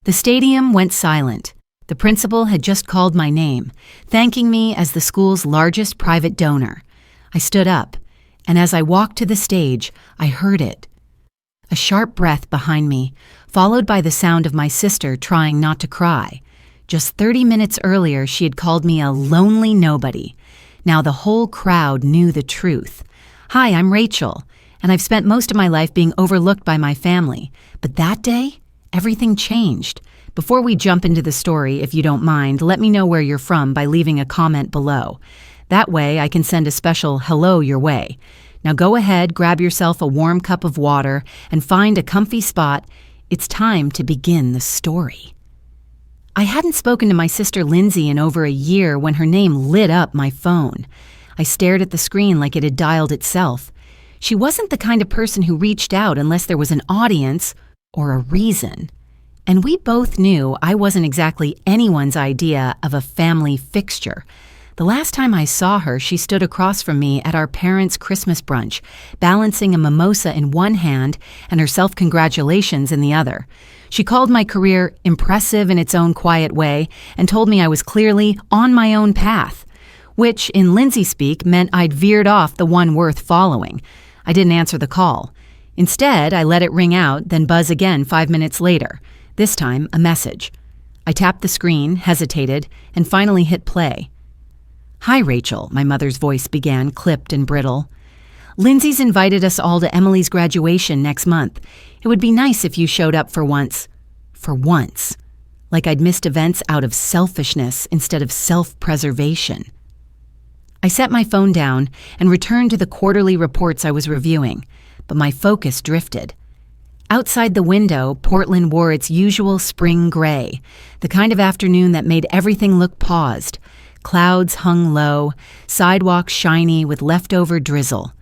The stadium went silent. The principal had just called my name, thanking me as the school's largest private donor. I stood up, and as I walked to the stage, I heard it. A sharp breath behind me, followed by the sound of my sister trying not to cry. Just 30 minutes earlier, she had called me a lonely nobody. Now the whole crowd knew the truth. Hi, I'm Rachel, and I've spent most of my life being overlooked by my family. But that day, everything changed. Before we jump into the story, if you don't mind, let me know where you're from by leaving a comment below. That way, I can send a special hello your way. Now go ahead, grab yourself a warm cup of water, and find a comfy spot. It's time to begin the story. I hadn't spoken to my sister Lindsay in over a year when her name lit up my phone. I stared at the screen like it had dialed itself. She wasn't the kind of person who reached out unless there was an audience or a reason. And we both knew I wasn't exactly anyone's idea of a family fixture. The last time I saw her, she stood across from me at our parents' Christmas brunch, balancing a mimosa in one hand and her self-congratulations in the other. She called my career impressive in its own quiet way and told me I was clearly on my own path, which, in Lindsay speak, meant I'd veered off the one worth following. I didn't answer the call. Instead, I let it ring out, then buzz again 5 minutes later. This time, a message. I tapped the screen, hesitated, and finally hit play. "Hi, Rachel," my mother's voice began, clipped and brittle. "Lindsay's invited us all to Emily's graduation next month. It would be nice if you showed up for once." For once. Like I'd missed events out of selfishness instead of self-preservation. I set my phone down and returned to the quarterly reports I was reviewing, but my focus drifted. Outside the window, Portland wore its usual spring gray, the kind of afternoon that made everything look paused. Clouds hung low, sidewalks shiny with leftover drizzle.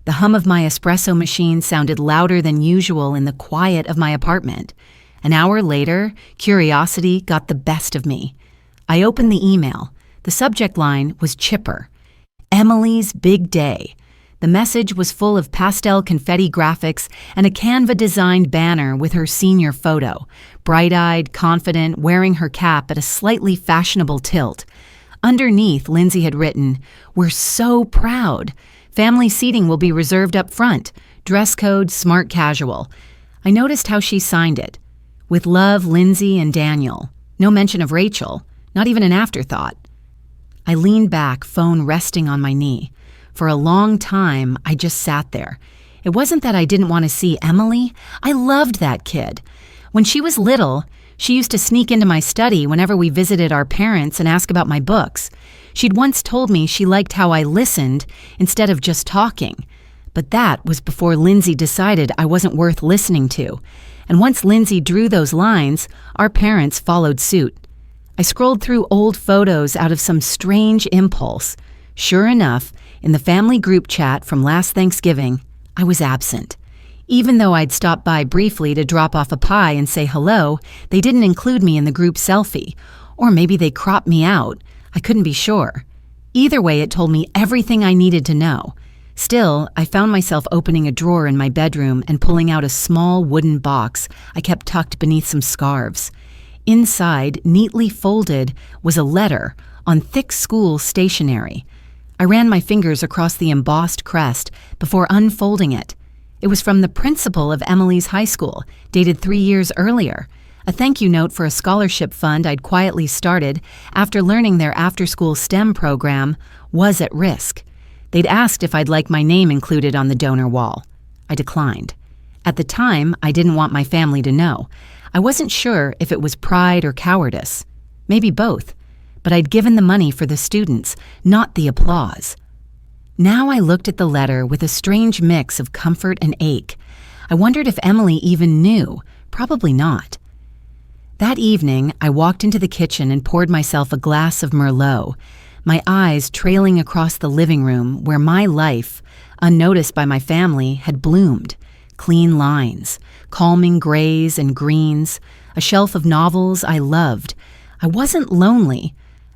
The hum of my espresso machine sounded louder than usual in the quiet of my apartment. An hour later, curiosity got the best of me. I opened the email. The subject line was chipper. Emily's big day. The message was full of pastel confetti graphics and a Canva-designed banner with her senior photo, bright-eyed, confident, wearing her cap at a slightly fashionable tilt. Underneath, Lindsay had written, "We're so proud. Family seating will be reserved up front. Dress code, smart casual." I noticed how she signed it. "With love, Lindsay and Daniel." No mention of Rachel, not even an afterthought. I leaned back, phone resting on my knee. For a long time, I just sat there. It wasn't that I didn't want to see Emily. I loved that kid. When she was little, she used to sneak into my study whenever we visited our parents and ask about my books. She'd once told me she liked how I listened instead of just talking. But that was before Lindsay decided I wasn't worth listening to. And once Lindsay drew those lines, our parents followed suit. I scrolled through old photos out of some strange impulse. Sure enough, in the family group chat from last Thanksgiving, I was absent. Even though I'd stopped by briefly to drop off a pie and say hello, they didn't include me in the group selfie. Or maybe they cropped me out. I couldn't be sure. Either way, it told me everything I needed to know. Still, I found myself opening a drawer in my bedroom and pulling out a small wooden box I kept tucked beneath some scarves. Inside, neatly folded, was a letter on thick school stationery. I ran my fingers across the embossed crest before unfolding it. It was from the principal of Emily's high school, dated 3 years earlier. A thank you note for a scholarship fund I'd quietly started after learning their after-school STEM program was at risk. They'd asked if I'd like my name included on the donor wall. I declined. At the time, I didn't want my family to know. I wasn't sure if it was pride or cowardice. Maybe both. But I'd given the money for the students, not the applause. Now I looked at the letter with a strange mix of comfort and ache. I wondered if Emily even knew. Probably not. That evening, I walked into the kitchen and poured myself a glass of Merlot, my eyes trailing across the living room where my life, unnoticed by my family, had bloomed. Clean lines, calming grays and greens, a shelf of novels I loved. I wasn't lonely.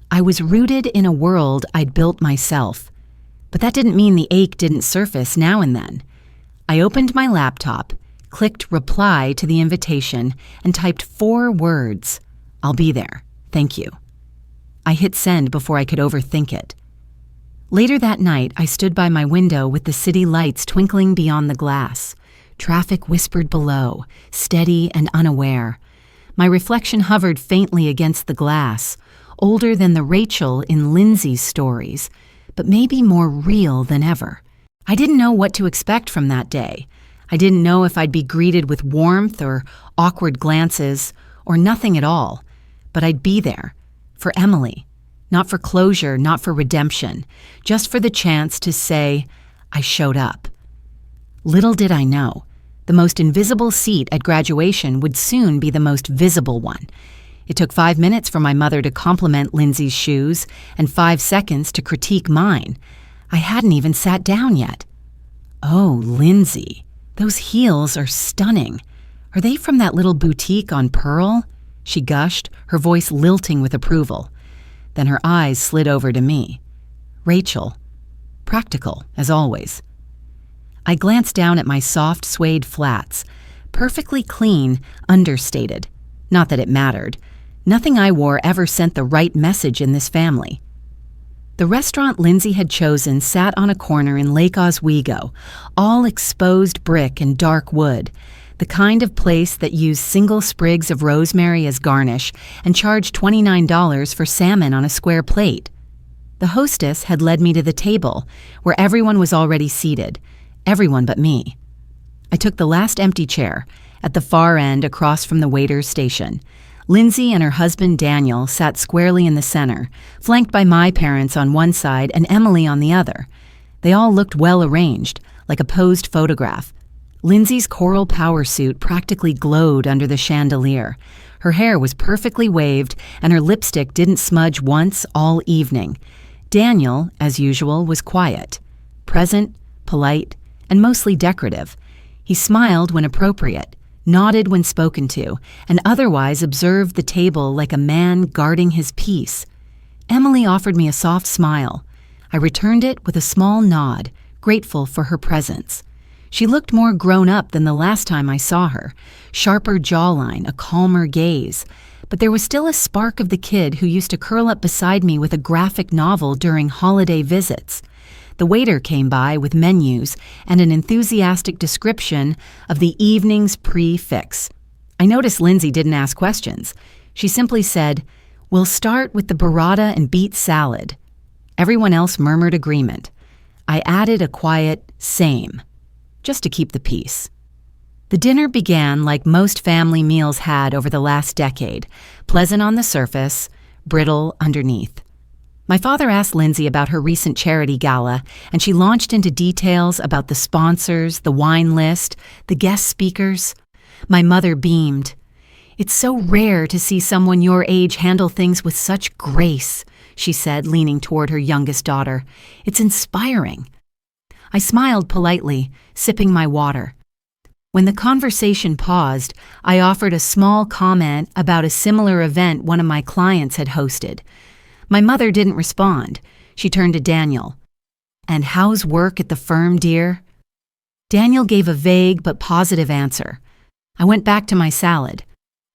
I was rooted in a world I'd built myself. But that didn't mean the ache didn't surface now and then. I opened my laptop, clicked reply to the invitation, and typed 4 words. "I'll be there. Thank you." I hit send before I could overthink it. Later that night, I stood by my window with the city lights twinkling beyond the glass. Traffic whispered below, steady and unaware. My reflection hovered faintly against the glass, older than the Rachel in Lindsay's stories, but maybe more real than ever. I didn't know what to expect from that day. I didn't know if I'd be greeted with warmth or awkward glances, or nothing at all. But I'd be there, for Emily. Not for closure, not for redemption, just for the chance to say, I showed up. Little did I know, the most invisible seat at graduation would soon be the most visible one. It took 5 minutes for my mother to compliment Lindsay's shoes and 5 seconds to critique mine. I hadn't even sat down yet. "Oh, Lindsay, those heels are stunning. Are they from that little boutique on Pearl?" she gushed, her voice lilting with approval. Then her eyes slid over to me. Rachel. Practical, as always. I glanced down at my soft suede flats. Perfectly clean, understated. Not that it mattered. Nothing I wore ever sent the right message in this family. The restaurant Lindsay had chosen sat on a corner in Lake Oswego, all exposed brick and dark wood, the kind of place that used single sprigs of rosemary as garnish and charged $29 for salmon on a square plate. The hostess had led me to the table, where everyone was already seated, everyone but me. I took the last empty chair, at the far end across from the waiter's station. Lindsay and her husband Daniel sat squarely in the center, flanked by my parents on one side and Emily on the other. They all looked well arranged, like a posed photograph. Lindsay's coral power suit practically glowed under the chandelier. Her hair was perfectly waved, and her lipstick didn't smudge once all evening. Daniel, as usual, was quiet, present, polite, and mostly decorative. He smiled when appropriate, nodded when spoken to, and otherwise observed the table like a man guarding his peace. Emily offered me a soft smile. I returned it with a small nod, grateful for her presence. She looked more grown up than the last time I saw her, sharper jawline, a calmer gaze. But there was still a spark of the kid who used to curl up beside me with a graphic novel during holiday visits. The waiter came by with menus and an enthusiastic description of the evening's prix-fixe. I noticed Lindsay didn't ask questions. She simply said, "We'll start with the burrata and beet salad." Everyone else murmured agreement. I added a quiet "same," just to keep the peace. The dinner began like most family meals had over the last decade, pleasant on the surface, brittle underneath. My father asked Lindsay about her recent charity gala, and she launched into details about the sponsors, the wine list, the guest speakers. My mother beamed. "It's so rare to see someone your age handle things with such grace," she said, leaning toward her youngest daughter. "It's inspiring." I smiled politely, sipping my water. When the conversation paused, I offered a small comment about a similar event one of my clients had hosted. My mother didn't respond. She turned to Daniel. "And how's work at the firm, dear?" Daniel gave a vague but positive answer. I went back to my salad.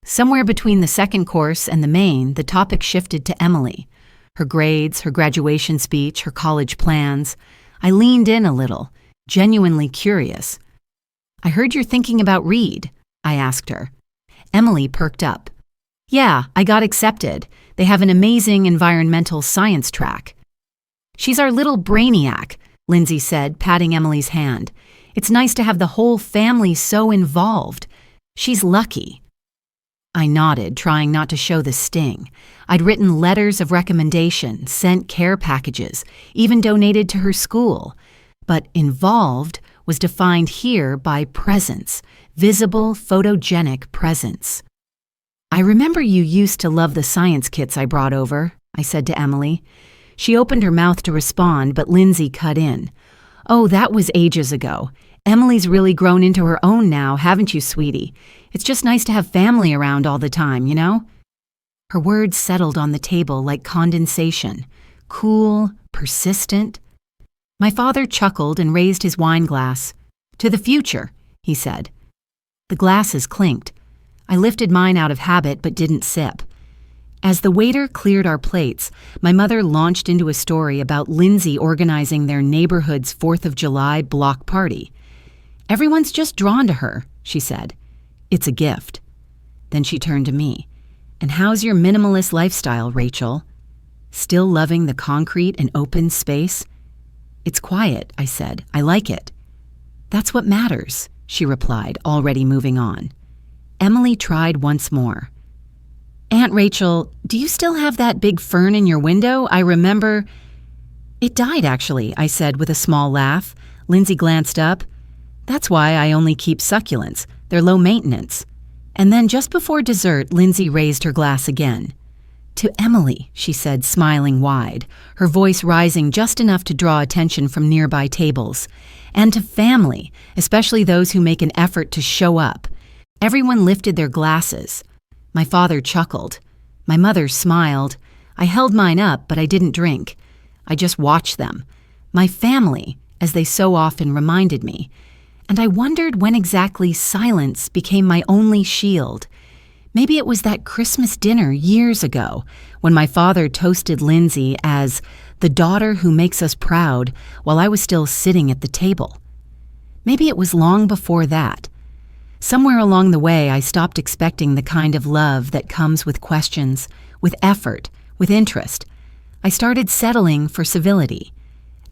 Somewhere between the second course and the main, the topic shifted to Emily. Her grades, her graduation speech, her college plans. I leaned in a little, genuinely curious. "I heard you're thinking about Reed," I asked her. Emily perked up. "Yeah, I got accepted. They have an amazing environmental science track." "She's our little brainiac," Lindsay said, patting Emily's hand. "It's nice to have the whole family so involved. She's lucky." I nodded, trying not to show the sting. I'd written letters of recommendation, sent care packages, even donated to her school. But involved was defined here by presence, visible, photogenic presence. "I remember you used to love the science kits I brought over," I said to Emily. She opened her mouth to respond, but Lindsay cut in. "Oh, that was ages ago. Emily's really grown into her own now, haven't you, sweetie? It's just nice to have family around all the time, you know?" Her words settled on the table like condensation, cool, persistent. My father chuckled and raised his wine glass. "To the future," he said. The glasses clinked. I lifted mine out of habit but didn't sip. As the waiter cleared our plates, my mother launched into a story about Lindsay organizing their neighborhood's 4th of July block party. "Everyone's just drawn to her," she said. "It's a gift." Then she turned to me. "And how's your minimalist lifestyle, Rachel? Still loving the concrete and open space?" "It's quiet," I said. "I like it." "That's what matters," she replied, already moving on. Emily tried once more. "Aunt Rachel, do you still have that big fern in your window? I remember—" "It died, actually," I said with a small laugh. Lindsay glanced up. "That's why I only keep succulents. They're low maintenance." And then just before dessert, Lindsay raised her glass again. "To Emily," she said, smiling wide, her voice rising just enough to draw attention from nearby tables. "And to family, especially those who make an effort to show up." Everyone lifted their glasses. My father chuckled. My mother smiled. I held mine up, but I didn't drink. I just watched them. My family, as they so often reminded me. And I wondered when exactly silence became my only shield. Maybe it was that Christmas dinner years ago when my father toasted Lindsay as the daughter who makes us proud while I was still sitting at the table. Maybe it was long before that. Somewhere along the way, I stopped expecting the kind of love that comes with questions, with effort, with interest. I started settling for civility.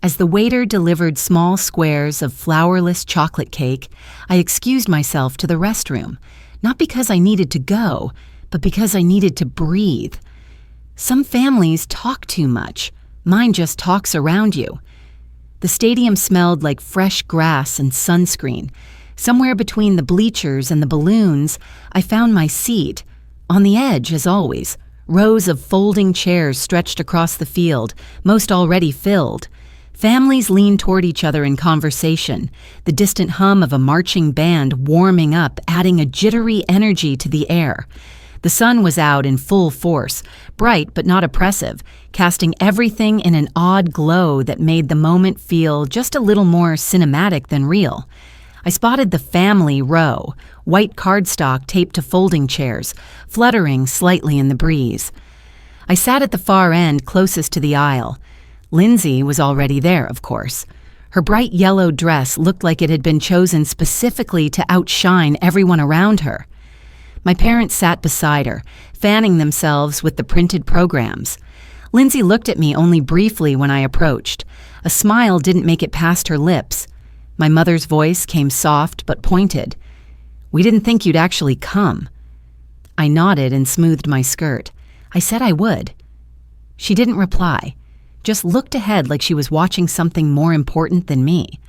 As the waiter delivered small squares of flourless chocolate cake, I excused myself to the restroom, not because I needed to go, but because I needed to breathe. Some families talk too much. Mine just talks around you. The stadium smelled like fresh grass and sunscreen. Somewhere between the bleachers and the balloons, I found my seat. On the edge, as always, rows of folding chairs stretched across the field, most already filled. Families leaned toward each other in conversation, the distant hum of a marching band warming up, adding a jittery energy to the air. The sun was out in full force, bright but not oppressive, casting everything in an odd glow that made the moment feel just a little more cinematic than real. I spotted the family row, white cardstock taped to folding chairs, fluttering slightly in the breeze. I sat at the far end closest to the aisle. Lindsay was already there, of course. Her bright yellow dress looked like it had been chosen specifically to outshine everyone around her. My parents sat beside her, fanning themselves with the printed programs. Lindsay looked at me only briefly when I approached. A smile didn't make it past her lips. My mother's voice came soft but pointed. "We didn't think you'd actually come." I nodded and smoothed my skirt. I said I would. She didn't reply, just looked ahead like she was watching something more important than me.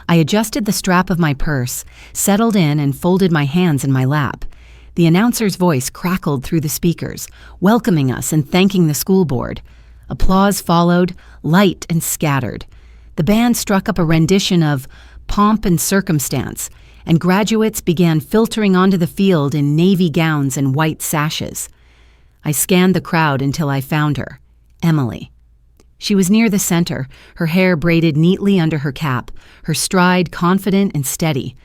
I adjusted the strap of my purse, settled in, and folded my hands in my lap. The announcer's voice crackled through the speakers, welcoming us and thanking the school board. Applause followed, light and scattered. The band struck up a rendition of Pomp and Circumstance, and graduates began filtering onto the field in navy gowns and white sashes. I scanned the crowd until I found her, Emily. She was near the center, her hair braided neatly under her cap, her stride confident and steady.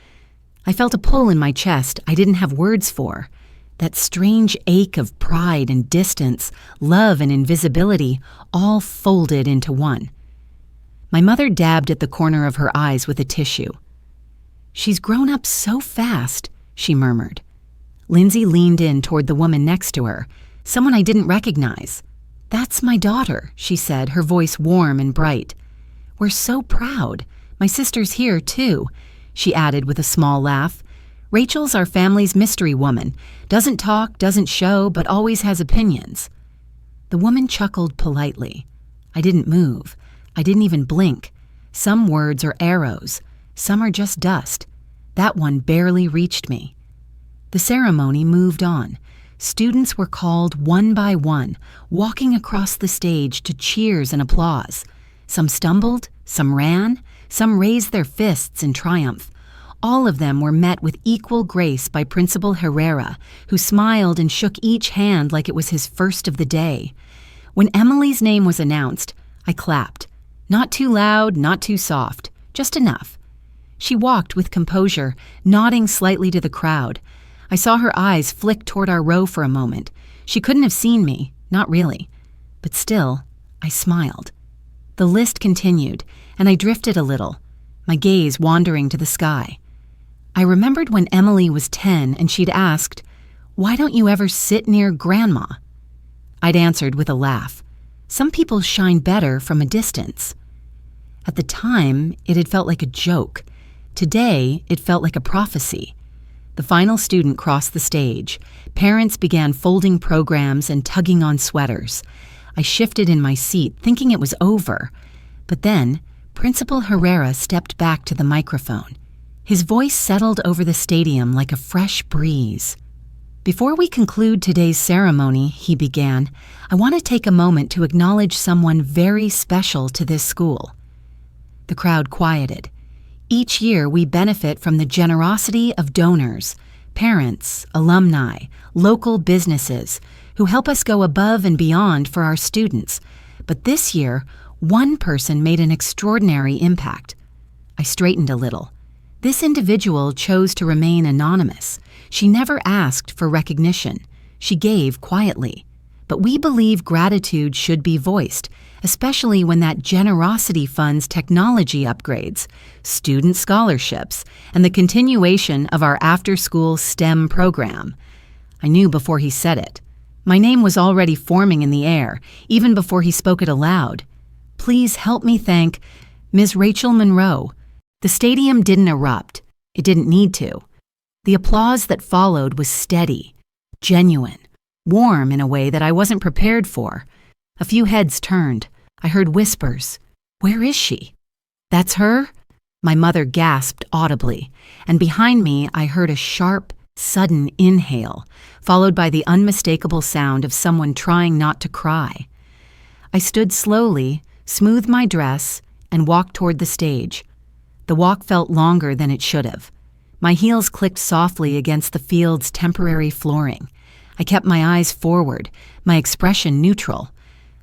I felt a pull in my chest I didn't have words for. That strange ache of pride and distance, love and invisibility, all folded into one. My mother dabbed at the corner of her eyes with a tissue. "She's grown up so fast," she murmured. Lindsay leaned in toward the woman next to her, someone I didn't recognize. "That's my daughter," she said, her voice warm and bright. "We're so proud. My sister's here, too," she added with a small laugh. "Rachel's our family's mystery woman. Doesn't talk, doesn't show, but always has opinions." The woman chuckled politely. I didn't move. I didn't even blink. Some words are arrows. Some are just dust. That one barely reached me. The ceremony moved on. Students were called one by one, walking across the stage to cheers and applause. Some stumbled, some ran, some raised their fists in triumph. All of them were met with equal grace by Principal Herrera, who smiled and shook each hand like it was his first of the day. When Emily's name was announced, I clapped. Not too loud, not too soft, just enough. She walked with composure, nodding slightly to the crowd. I saw her eyes flick toward our row for a moment. She couldn't have seen me, not really. But still, I smiled. The list continued, and I drifted a little, my gaze wandering to the sky. I remembered when Emily was 10 and she'd asked, "Why don't you ever sit near Grandma?" I'd answered with a laugh. Some people shine better from a distance. At the time, it had felt like a joke. Today, it felt like a prophecy. The final student crossed the stage. Parents began folding programs and tugging on sweaters. I shifted in my seat, thinking it was over. But then, Principal Herrera stepped back to the microphone. His voice settled over the stadium like a fresh breeze. "Before we conclude today's ceremony," he began, "I want to take a moment to acknowledge someone very special to this school." The crowd quieted. Each year, we benefit from the generosity of donors, parents, alumni, local businesses, who help us go above and beyond for our students. But this year, one person made an extraordinary impact. I straightened a little. This individual chose to remain anonymous. She never asked for recognition. She gave quietly. But we believe gratitude should be voiced, especially when that generosity funds technology upgrades, student scholarships, and the continuation of our after-school STEM program. I knew before he said it. My name was already forming in the air, even before he spoke it aloud. "Please help me thank Ms. Rachel Monroe." The stadium didn't erupt. It didn't need to. The applause that followed was steady, genuine, warm in a way that I wasn't prepared for. A few heads turned. I heard whispers. "Where is she?" "That's her?" My mother gasped audibly, and behind me I heard a sharp, sudden inhale, followed by the unmistakable sound of someone trying not to cry. I stood slowly, smoothed my dress, and walked toward the stage. The walk felt longer than it should have. My heels clicked softly against the field's temporary flooring. I kept my eyes forward, my expression neutral.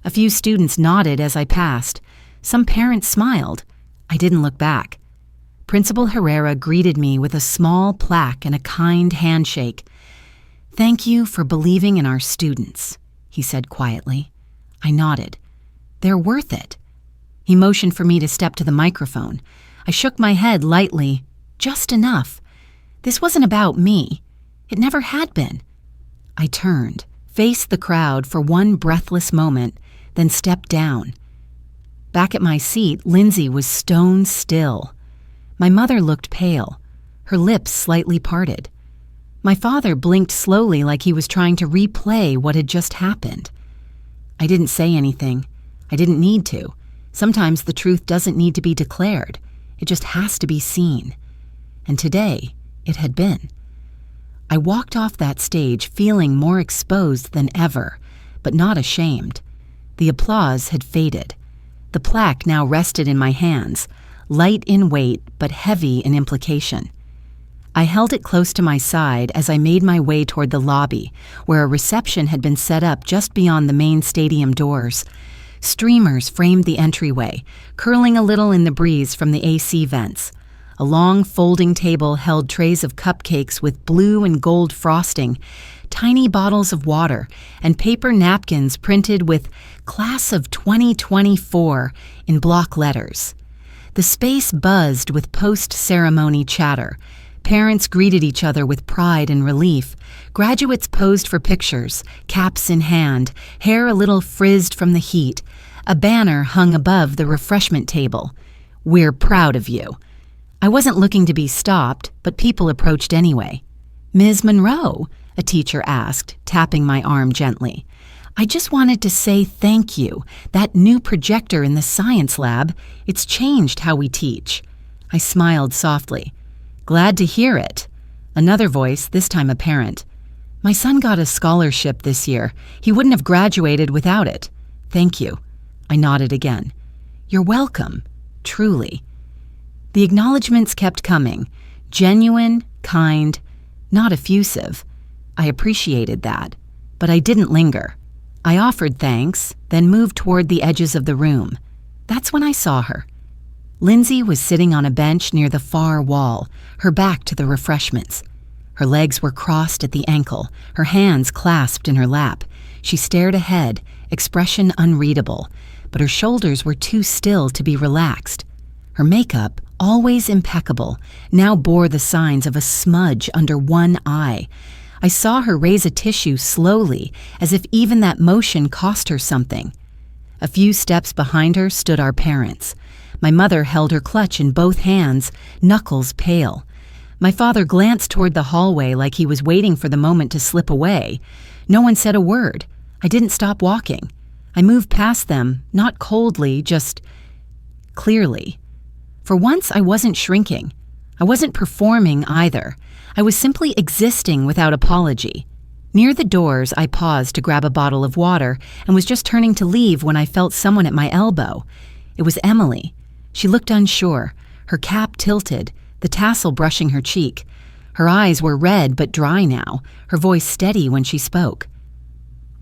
A few students nodded as I passed. Some parents smiled. I didn't look back. Principal Herrera greeted me with a small plaque and a kind handshake. "Thank you for believing in our students," he said quietly. I nodded. "They're worth it." He motioned for me to step to the microphone. I shook my head lightly, just enough. This wasn't about me. It never had been. I turned, faced the crowd for one breathless moment, then stepped down. Back at my seat, Lindsay was stone still. My mother looked pale, her lips slightly parted. My father blinked slowly like he was trying to replay what had just happened. I didn't say anything. I didn't need to. Sometimes the truth doesn't need to be declared. It just has to be seen. And today, it had been. I walked off that stage feeling more exposed than ever, but not ashamed. The applause had faded. The plaque now rested in my hands, light in weight but heavy in implication. I held it close to my side as I made my way toward the lobby, where a reception had been set up just beyond the main stadium doors. Streamers framed the entryway, curling a little in the breeze from the AC vents. A long folding table held trays of cupcakes with blue and gold frosting, tiny bottles of water, and paper napkins printed with Class of 2024 in block letters. The space buzzed with post-ceremony chatter. Parents greeted each other with pride and relief. Graduates posed for pictures, caps in hand, hair a little frizzed from the heat. A banner hung above the refreshment table. "We're proud of you." I wasn't looking to be stopped, but people approached anyway. "Ms. Monroe?" a teacher asked, tapping my arm gently. "I just wanted to say thank you. That new projector in the science lab, it's changed how we teach." I smiled softly. "Glad to hear it." Another voice, this time a parent. "My son got a scholarship this year. He wouldn't have graduated without it. Thank you." I nodded again. "You're welcome. Truly." The acknowledgments kept coming. Genuine, kind, not effusive. I appreciated that, but I didn't linger. I offered thanks, then moved toward the edges of the room. That's when I saw her. Lindsay was sitting on a bench near the far wall, her back to the refreshments. Her legs were crossed at the ankle, her hands clasped in her lap. She stared ahead, expression unreadable, but her shoulders were too still to be relaxed. Her makeup, always impeccable, now bore the signs of a smudge under one eye. I saw her raise a tissue slowly, as if even that motion cost her something. A few steps behind her stood our parents. My mother held her clutch in both hands, knuckles pale. My father glanced toward the hallway like he was waiting for the moment to slip away. No one said a word. I didn't stop walking. I moved past them, not coldly, just clearly. For once, I wasn't shrinking. I wasn't performing either. I was simply existing without apology. Near the doors, I paused to grab a bottle of water and was just turning to leave when I felt someone at my elbow. It was Emily. She looked unsure, her cap tilted, the tassel brushing her cheek. Her eyes were red but dry now, her voice steady when she spoke.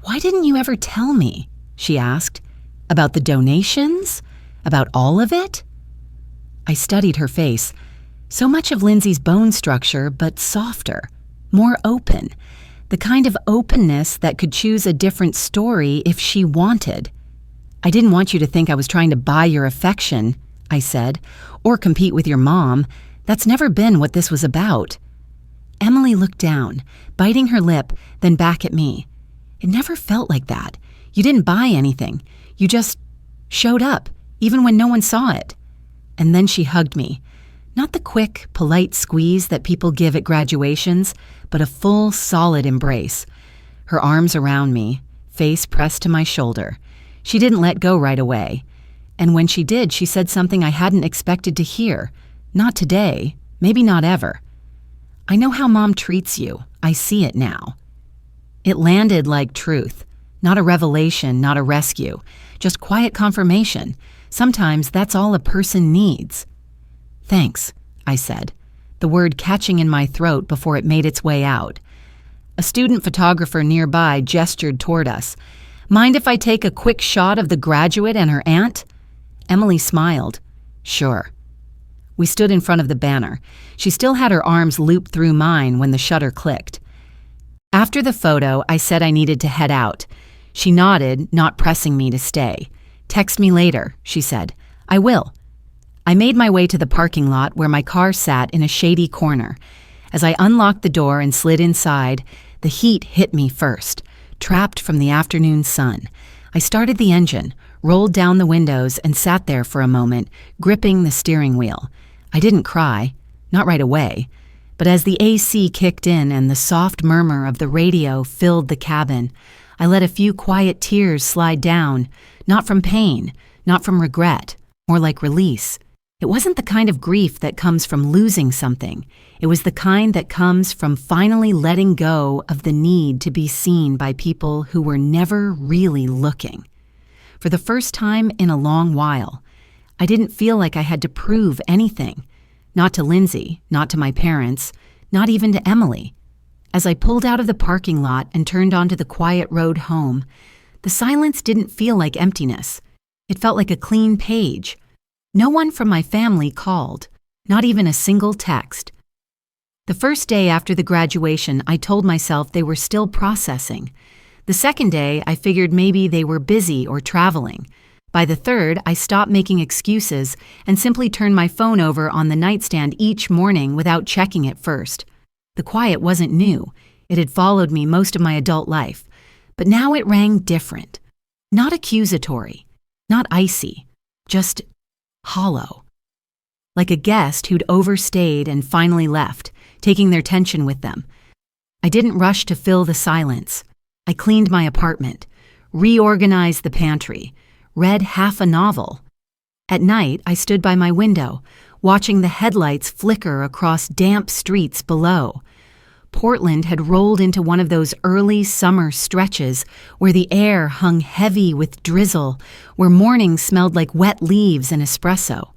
"Why didn't you ever tell me?" she asked. "About the donations? About all of it?" I studied her face. So much of Lindsay's bone structure, but softer, more open. The kind of openness that could choose a different story if she wanted. "I didn't want you to think I was trying to buy your affection," I said, "or compete with your mom. That's never been what this was about." Emily looked down, biting her lip, then back at me. "It never felt like that. You didn't buy anything. You just showed up, even when no one saw it." And then she hugged me. Not the quick, polite squeeze that people give at graduations, but a full, solid embrace. Her arms around me, face pressed to my shoulder. She didn't let go right away. And when she did, she said something I hadn't expected to hear. Not today, maybe not ever. "I know how Mom treats you. I see it now." It landed like truth. Not a revelation, not a rescue. Just quiet confirmation. Sometimes that's all a person needs. "Thanks," I said, the word catching in my throat before it made its way out. A student photographer nearby gestured toward us. "Mind if I take a quick shot of the graduate and her aunt?" Emily smiled. "Sure." We stood in front of the banner. She still had her arms looped through mine when the shutter clicked. After the photo, I said I needed to head out. She nodded, not pressing me to stay. "Text me later," she said. "I will." I made my way to the parking lot where my car sat in a shady corner. As I unlocked the door and slid inside, the heat hit me first, trapped from the afternoon sun. I started the engine, rolled down the windows, and sat there for a moment, gripping the steering wheel. I didn't cry, not right away, but as the AC kicked in and the soft murmur of the radio filled the cabin, I let a few quiet tears slide down, not from pain, not from regret, more like release. It wasn't the kind of grief that comes from losing something. It was the kind that comes from finally letting go of the need to be seen by people who were never really looking. For the first time in a long while, I didn't feel like I had to prove anything. Not to Lindsay, not to my parents, not even to Emily. As I pulled out of the parking lot and turned onto the quiet road home, the silence didn't feel like emptiness. It felt like a clean page. No one from my family called, not even a single text. The first day after the graduation, I told myself they were still processing. The second day, I figured maybe they were busy or traveling. By the third, I stopped making excuses and simply turned my phone over on the nightstand each morning without checking it first. The quiet wasn't new. It had followed me most of my adult life. But now it rang different. Not accusatory, not icy, just hollow. Like a guest who'd overstayed and finally left, taking their tension with them. I didn't rush to fill the silence. I cleaned my apartment, reorganized the pantry, read half a novel. At night, I stood by my window, watching the headlights flicker across damp streets below. Portland had rolled into one of those early summer stretches where the air hung heavy with drizzle, where mornings smelled like wet leaves and espresso.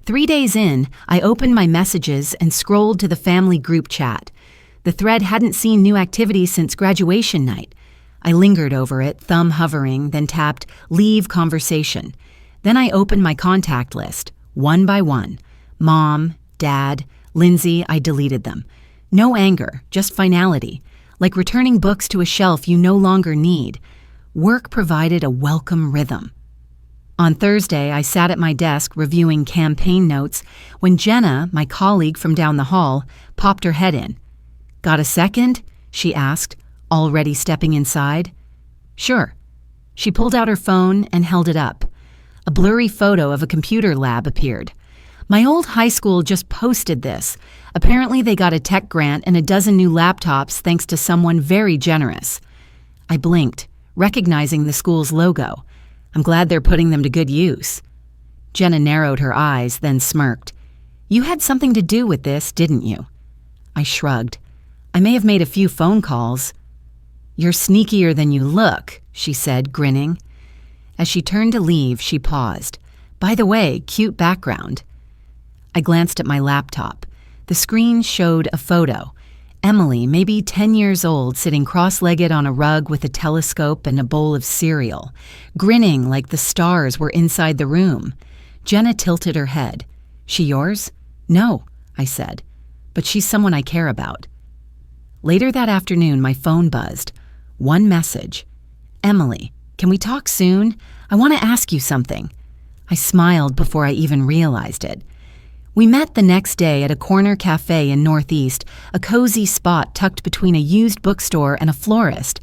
3 days in, I opened my messages and scrolled to the family group chat. The thread hadn't seen new activity since graduation night. I lingered over it, thumb hovering, then tapped Leave Conversation. Then I opened my contact list. One by one. Mom, Dad, Lindsay, I deleted them. No anger, just finality. Like returning books to a shelf you no longer need. Work provided a welcome rhythm. On Thursday, I sat at my desk reviewing campaign notes when Jenna, my colleague from down the hall, popped her head in. "Got a second?" she asked, already stepping inside. "Sure." She pulled out her phone and held it up. A blurry photo of a computer lab appeared. My old high school just posted this. Apparently they got a tech grant and a dozen new laptops thanks to someone very generous. I blinked, recognizing the school's logo. I'm glad they're putting them to good use. Jenna narrowed her eyes, then smirked. "You had something to do with this, didn't you?" I shrugged. "I may have made a few phone calls." "You're sneakier than you look," she said, grinning. As she turned to leave, she paused. "By the way, cute background." I glanced at my laptop. The screen showed a photo. Emily, maybe 10 years old, sitting cross-legged on a rug with a telescope and a bowl of cereal, grinning like the stars were inside the room. Jenna tilted her head. "She yours?" "No," I said, "but she's someone I care about." Later that afternoon, my phone buzzed. One message. "Emily, can we talk soon? I want to ask you something." I smiled before I even realized it. We met the next day at a corner cafe in Northeast, a cozy spot tucked between a used bookstore and a florist.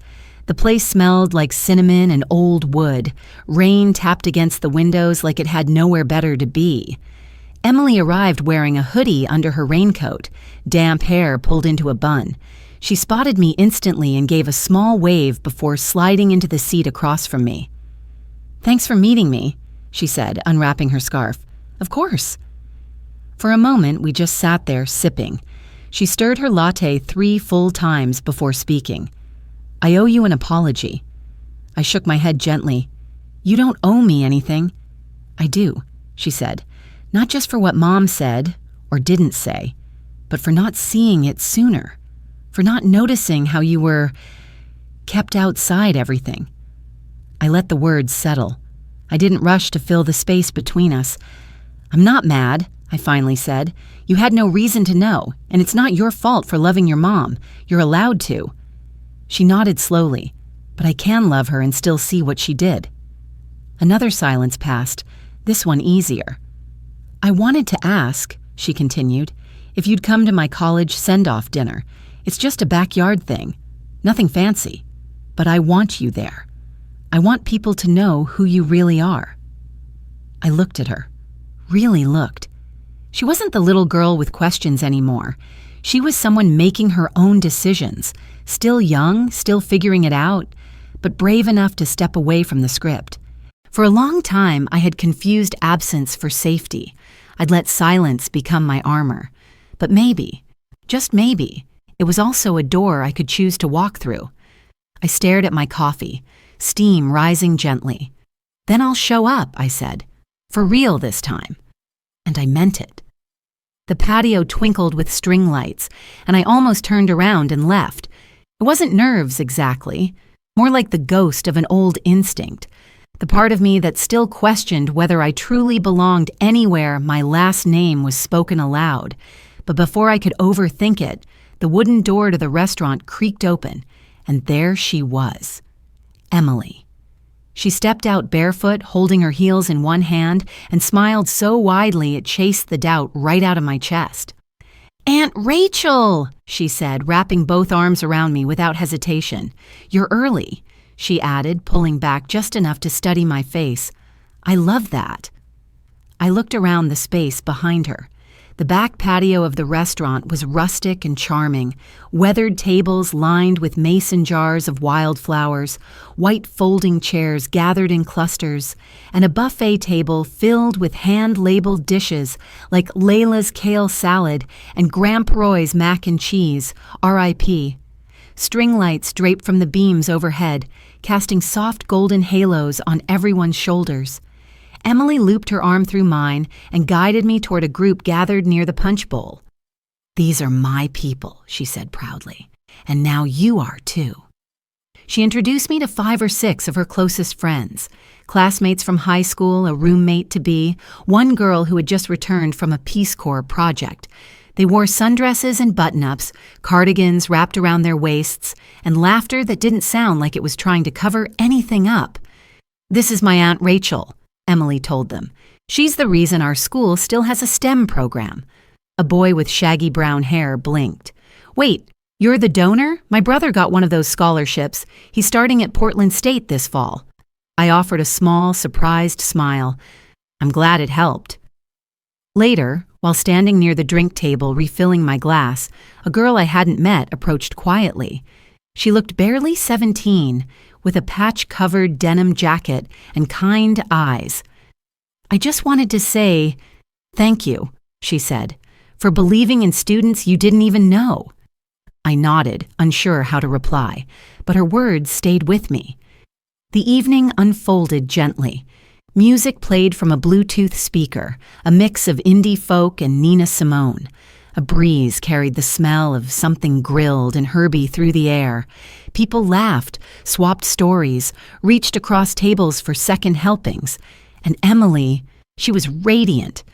The place smelled like cinnamon and old wood. Rain tapped against the windows like it had nowhere better to be. Emily arrived wearing a hoodie under her raincoat, damp hair pulled into a bun. She spotted me instantly and gave a small wave before sliding into the seat across from me. "Thanks for meeting me," she said, unwrapping her scarf. "Of course." For a moment, we just sat there, sipping. She stirred her latte 3 full times before speaking. "I owe you an apology." I shook my head gently. "You don't owe me anything." "I do," she said. "Not just for what Mom said, or didn't say, but for not seeing it sooner. For not noticing how you were kept outside everything." I let the words settle. I didn't rush to fill the space between us. "I'm not mad," I finally said. "You had no reason to know, and it's not your fault for loving your mom. You're allowed to." She nodded slowly, "But I can love her and still see what she did." Another silence passed, this one easier. "I wanted to ask," she continued, "if you'd come to my college send-off dinner. It's just a backyard thing, nothing fancy. But I want you there. I want people to know who you really are." I looked at her, really looked. She wasn't the little girl with questions anymore. She was someone making her own decisions, still young, still figuring it out, but brave enough to step away from the script. For a long time, I had confused absence for safety. I'd let silence become my armor. But maybe, just maybe, it was also a door I could choose to walk through. I stared at my coffee, steam rising gently. "Then I'll show up," I said. "For real this time." And I meant it. The patio twinkled with string lights, and I almost turned around and left. It wasn't nerves exactly, more like the ghost of an old instinct, the part of me that still questioned whether I truly belonged anywhere my last name was spoken aloud. But before I could overthink it, the wooden door to the restaurant creaked open, and there she was, Emily. She stepped out barefoot, holding her heels in one hand, and smiled so widely it chased the doubt right out of my chest. "Aunt Rachel," she said, wrapping both arms around me without hesitation. "You're early," she added, pulling back just enough to study my face. "I love that." I looked around the space behind her. The back patio of the restaurant was rustic and charming, weathered tables lined with mason jars of wildflowers, white folding chairs gathered in clusters, and a buffet table filled with hand-labeled dishes like Layla's kale salad and Grandparoy's mac and cheese, R.I.P. String lights draped from the beams overhead, casting soft golden halos on everyone's shoulders. Emily looped her arm through mine and guided me toward a group gathered near the punch bowl. "These are my people," she said proudly, "and now you are too." She introduced me to 5 or 6 of her closest friends, classmates from high school, a roommate-to-be, one girl who had just returned from a Peace Corps project. They wore sundresses and button-ups, cardigans wrapped around their waists, and laughter that didn't sound like it was trying to cover anything up. "This is my Aunt Rachel," Emily told them. "She's the reason our school still has a STEM program." A boy with shaggy brown hair blinked. "Wait, you're the donor? My brother got one of those scholarships. He's starting at Portland State this fall." I offered a small, surprised smile. I'm glad it helped. Later, while standing near the drink table refilling my glass, a girl I hadn't met approached quietly. She looked barely 17, with a patch-covered denim jacket and kind eyes. "I just wanted to say, thank you," she said, "for believing in students you didn't even know." I nodded, unsure how to reply, but her words stayed with me. The evening unfolded gently. Music played from a Bluetooth speaker, a mix of indie folk and Nina Simone. A breeze carried the smell of something grilled and herby through the air. People laughed, swapped stories, reached across tables for second helpings. And Emily, she was radiant,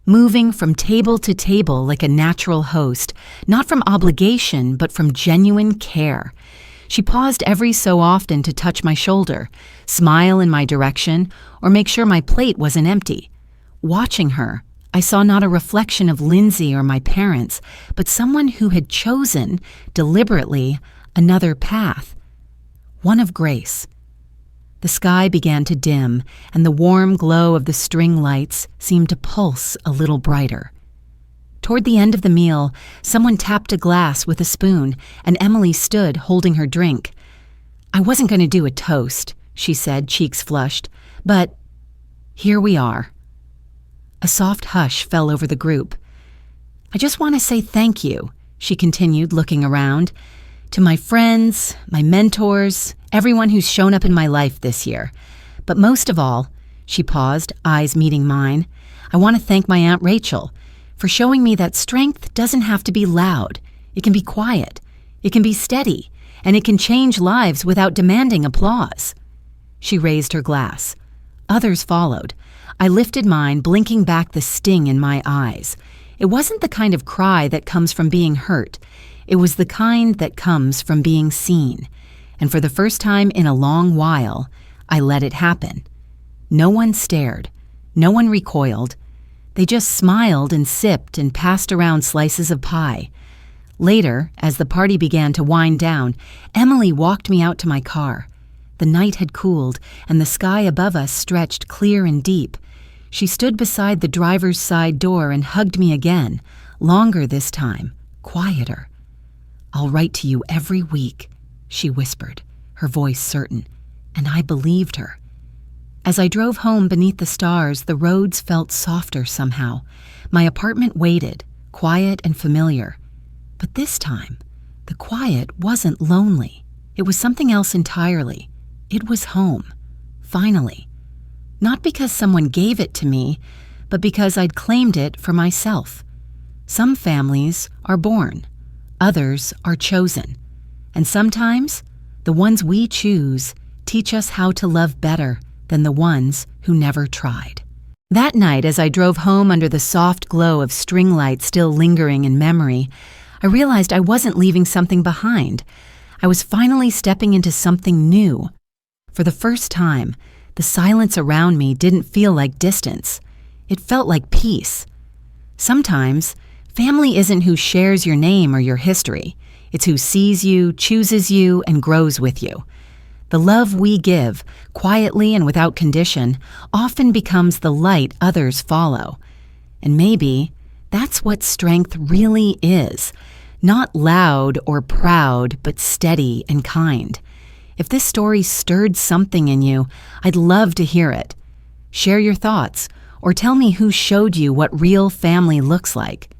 moving from table to table like a natural host, not from obligation, but from genuine care. She paused every so often to touch my shoulder, smile in my direction, or make sure my plate wasn't empty. Watching her, I saw not a reflection of Lindsay or my parents, but someone who had chosen, deliberately, another path. One of grace. The sky began to dim, and the warm glow of the string lights seemed to pulse a little brighter. Toward the end of the meal, someone tapped a glass with a spoon, and Emily stood holding her drink. "I wasn't going to do a toast," she said, cheeks flushed, "but here we are." A soft hush fell over the group. "I just want to say thank you," she continued, looking around, "to my friends, my mentors, everyone who's shown up in my life this year. But most of all," she paused, eyes meeting mine, "I want to thank my Aunt Rachel for showing me that strength doesn't have to be loud. It can be quiet, it can be steady, and it can change lives without demanding applause." She raised her glass. Others followed. I lifted mine, blinking back the sting in my eyes. It wasn't the kind of cry that comes from being hurt. It was the kind that comes from being seen. And for the first time in a long while, I let it happen. No one stared. No one recoiled. They just smiled and sipped and passed around slices of pie. Later, as the party began to wind down, Emily walked me out to my car. The night had cooled, and the sky above us stretched clear and deep. She stood beside the driver's side door and hugged me again, longer this time, quieter. "I'll write to you every week," she whispered, her voice certain, and I believed her. As I drove home beneath the stars, the roads felt softer somehow. My apartment waited, quiet and familiar. But this time, the quiet wasn't lonely. It was something else entirely. It was home, finally. Not because someone gave it to me, but because I'd claimed it for myself. Some families are born, others are chosen. And sometimes, the ones we choose teach us how to love better than the ones who never tried. That night, as I drove home under the soft glow of string lights still lingering in memory, I realized I wasn't leaving something behind. I was finally stepping into something new. For the first time, the silence around me didn't feel like distance. It felt like peace. Sometimes, family isn't who shares your name or your history. It's who sees you, chooses you, and grows with you. The love we give, quietly and without condition, often becomes the light others follow. And maybe that's what strength really is. Not loud or proud, but steady and kind. If this story stirred something in you, I'd love to hear it. Share your thoughts, or tell me who showed you what real family looks like.